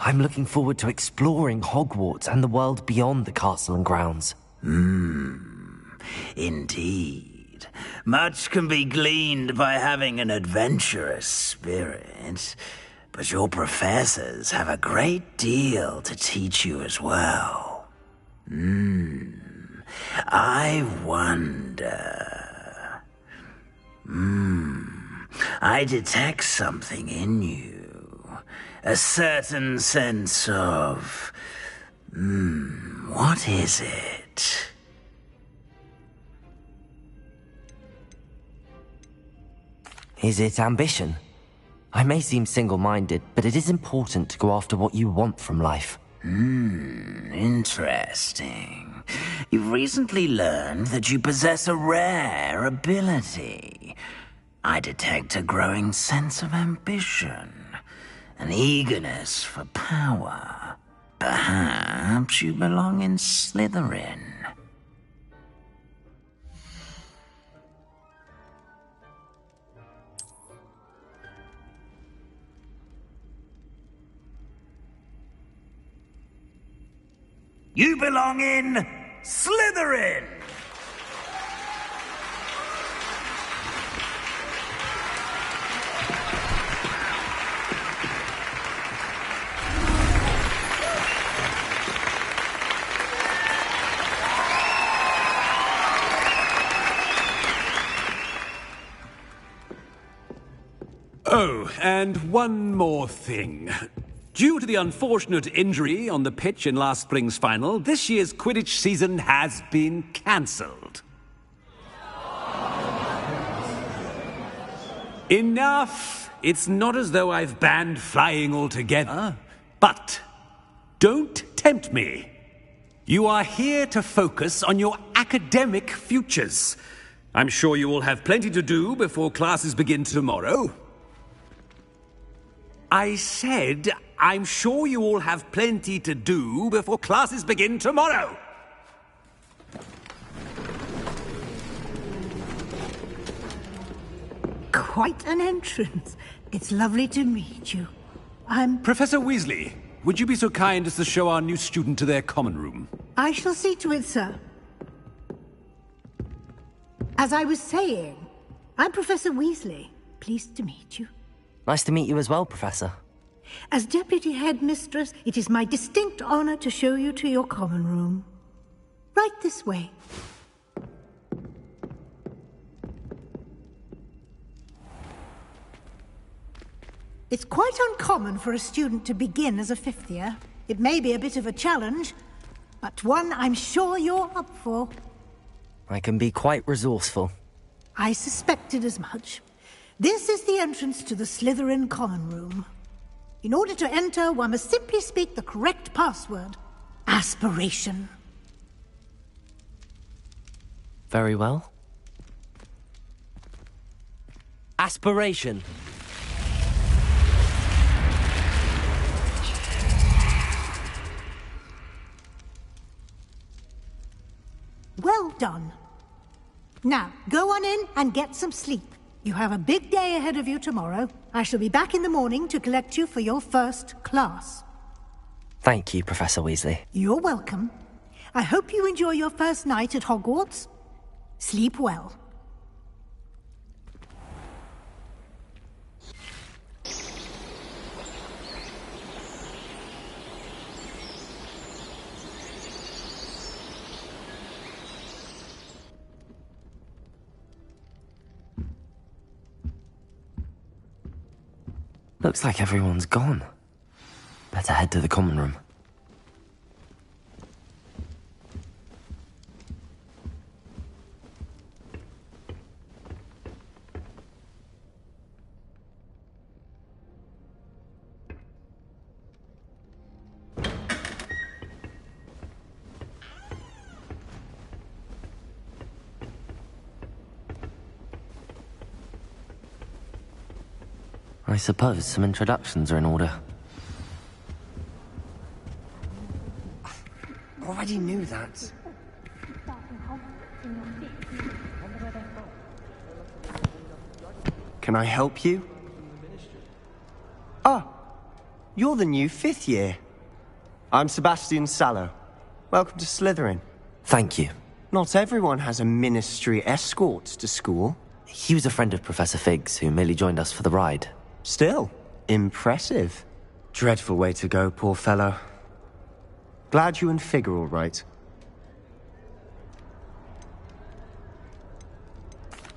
I'm looking forward to exploring Hogwarts and the world beyond the castle and grounds. Indeed. Much can be gleaned by having an adventurous spirit, but your professors have a great deal to teach you as well. I wonder... I detect something in you. A certain sense of... what is it? Is it ambition? I may seem single-minded, but it is important to go after what you want from life. Interesting. You've recently learned that you possess a rare ability. I detect a growing sense of ambition, an eagerness for power. Perhaps you belong in Slytherin. You belong in Slytherin! Oh, and one more thing. Due to the unfortunate injury on the pitch in last spring's final, this year's Quidditch season has been cancelled. Enough! It's not as though I've banned flying altogether. But don't tempt me. You are here to focus on your academic futures. I'm sure you all have plenty to do before classes begin tomorrow. I said, I'm sure you all have plenty to do before classes begin tomorrow. Quite an entrance. It's lovely to meet you. I'm... Professor Weasley, would you be so kind as to show our new student to their common room? I shall see to it, sir. As I was saying, I'm Professor Weasley. Pleased to meet you. Nice to meet you as well, Professor. As Deputy Headmistress, it is my distinct honor to show you to your common room. Right this way. It's quite uncommon for a student to begin as a fifth year. It may be a bit of a challenge, but one I'm sure you're up for. I can be quite resourceful. I suspected as much. This is the entrance to the Slytherin common room. In order to enter, one must simply speak the correct password. Aspiration. Very well. Aspiration. Well done. Now, go on in and get some sleep. You have a big day ahead of you tomorrow. I shall be back in the morning to collect you for your first class. Thank you, Professor Weasley. You're welcome. I hope you enjoy your first night at Hogwarts. Sleep well. Looks like everyone's gone. Better head to the common room. I suppose some introductions are in order. Already knew that. Can I help you? Ah, you're the new 5th year. I'm Sebastian Sallow. Welcome to Slytherin. Thank you. Not everyone has a ministry escort to school. He was a friend of Professor Fig's who merely joined us for the ride. Still, impressive. Dreadful way to go, poor fellow. Glad you and Fig are all right.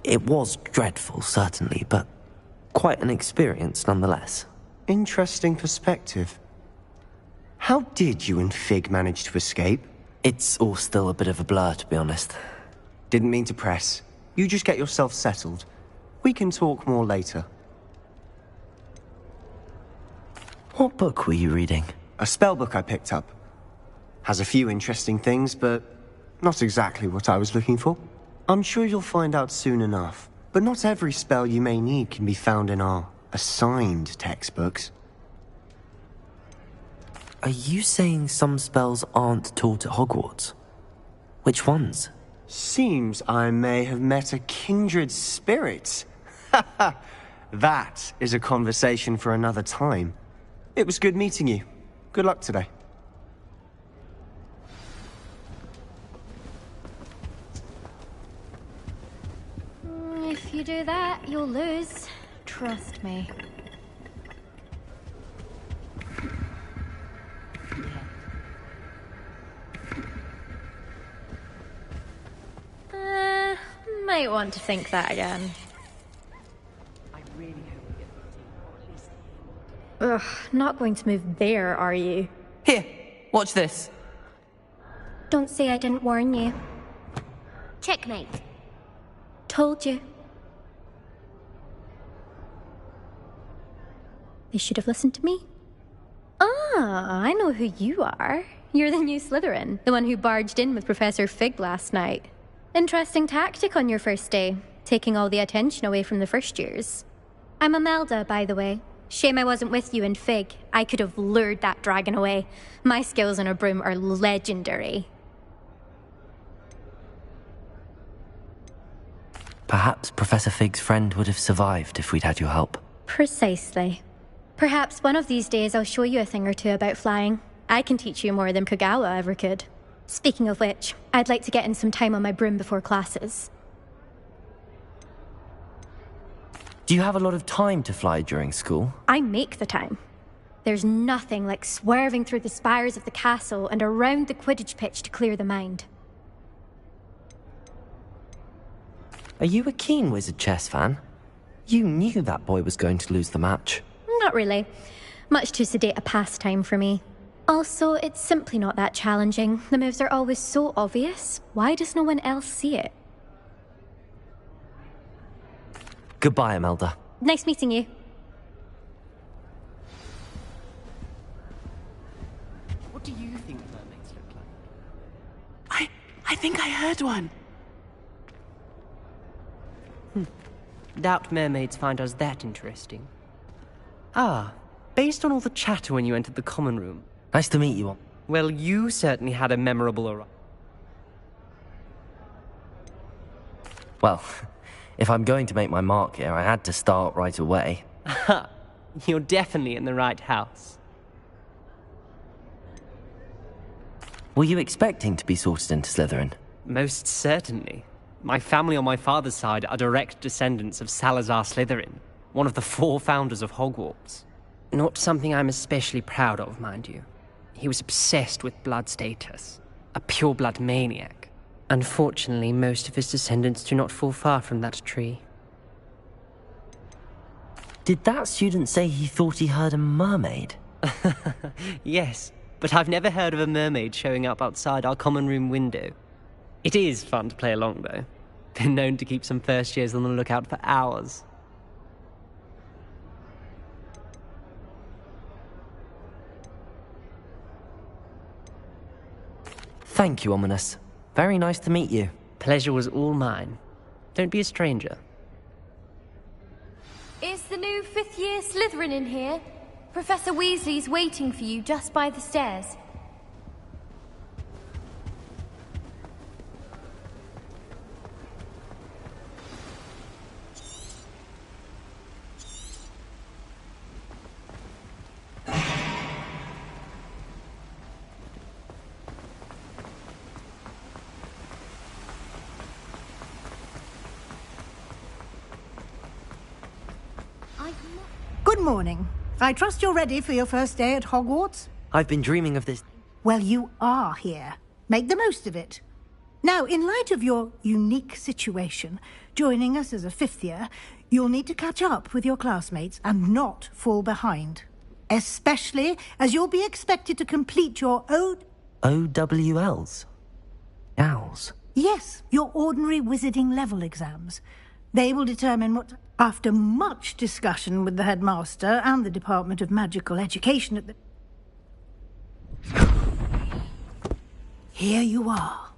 It was dreadful, certainly, but quite an experience nonetheless. Interesting perspective. How did you and Fig manage to escape? It's all still a bit of a blur, to be honest. Didn't mean to press. You just get yourself settled. We can talk more later. What book were you reading? A spell book I picked up. Has a few interesting things, but not exactly what I was looking for. I'm sure you'll find out soon enough. But not every spell you may need can be found in our assigned textbooks. Are you saying some spells aren't taught at Hogwarts? Which ones? Seems I may have met a kindred spirit. That is a conversation for another time. It was good meeting you. Good luck today. If you do that, you'll lose. Trust me. Might want to think that again. Ugh, not going to move there, are you? Here, watch this. Don't say I didn't warn you. Checkmate. Told you. They should have listened to me. Ah, I know who you are. You're the new Slytherin, the one who barged in with Professor Fig last night. Interesting tactic on your first day, taking all the attention away from the first years. I'm Imelda, by the way. Shame I wasn't with you in Fig. I could have lured that dragon away. My skills on a broom are legendary. Perhaps Professor Fig's friend would have survived if we'd had your help. Precisely. Perhaps one of these days I'll show you a thing or two about flying. I can teach you more than Kagawa ever could. Speaking of which, I'd like to get in some time on my broom before classes. Do you have a lot of time to fly during school? I make the time. There's nothing like swerving through the spires of the castle and around the Quidditch pitch to clear the mind. Are you a keen Wizard chess fan? You knew that boy was going to lose the match. Not really. Much too sedate a pastime for me. Also, it's simply not that challenging. The moves are always so obvious. Why does no one else see it? Goodbye, Imelda. Nice meeting you. What do you think mermaids look like? I think I heard one. Doubt mermaids find us that interesting. Ah, based on all the chatter when you entered the common room. Nice to meet you all. Well, you certainly had a memorable arrival. Well, if I'm going to make my mark here, I had to start right away. Ha! You're definitely in the right house. Were you expecting to be sorted into Slytherin? Most certainly. My family on my father's side are direct descendants of Salazar Slytherin, one of the 4 founders of Hogwarts. Not something I'm especially proud of, mind you. He was obsessed with blood status, a pure-blood maniac. Unfortunately, most of his descendants do not fall far from that tree. Did that student say he thought he heard a mermaid? Yes, but I've never heard of a mermaid showing up outside our common room window. It is fun to play along, though. Been known to keep some first years on the lookout for hours. Thank you, Ominous. Very nice to meet you. Pleasure was all mine. Don't be a stranger. Is the new 5th year Slytherin in here? Professor Weasley's waiting for you just by the stairs. Good morning. I trust you're ready for your first day at Hogwarts? I've been dreaming of this. Well, you are here. Make the most of it. Now, in light of your unique situation, joining us as a fifth year, you'll need to catch up with your classmates and not fall behind. Especially as you'll be expected to complete your OWLs? Owls? Yes, your ordinary wizarding level exams. They will determine what... After much discussion with the headmaster and the Department of Magical Education at the... Here you are.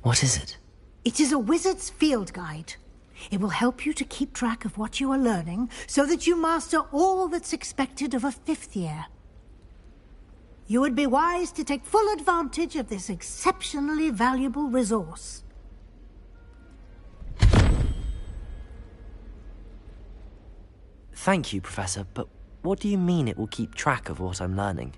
What is it? It is a wizard's field guide. It will help you to keep track of what you are learning so that you master all that's expected of a fifth year. You would be wise to take full advantage of this exceptionally valuable resource. Thank you, Professor, but what do you mean it will keep track of what I'm learning?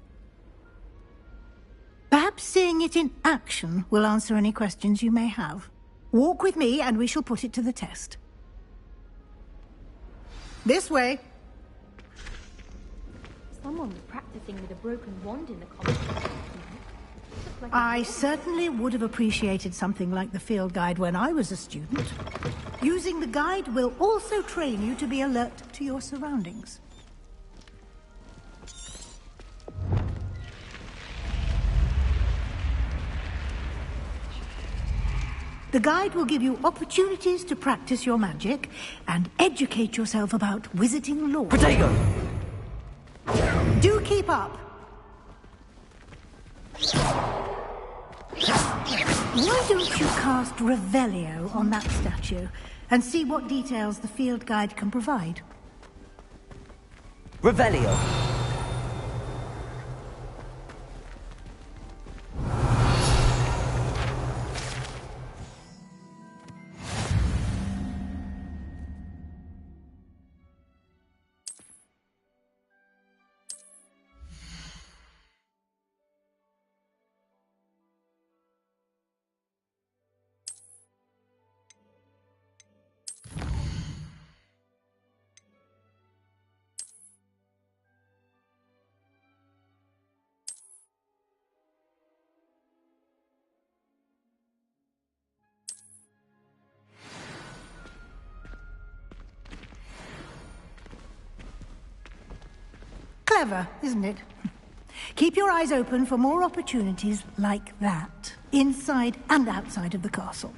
Perhaps seeing it in action will answer any questions you may have. Walk with me and we shall put it to the test. This way. Someone was practicing with a broken wand in the common. I certainly would have appreciated something like the field guide when I was a student. Using the guide will also train you to be alert to your surroundings. The guide will give you opportunities to practice your magic and educate yourself about wizarding lore. Protego! Do keep up. Why don't you cast Revelio on that statue and see what details the field guide can provide? Revelio! Clever, isn't it? Keep your eyes open for more opportunities like that, inside and outside of the castle.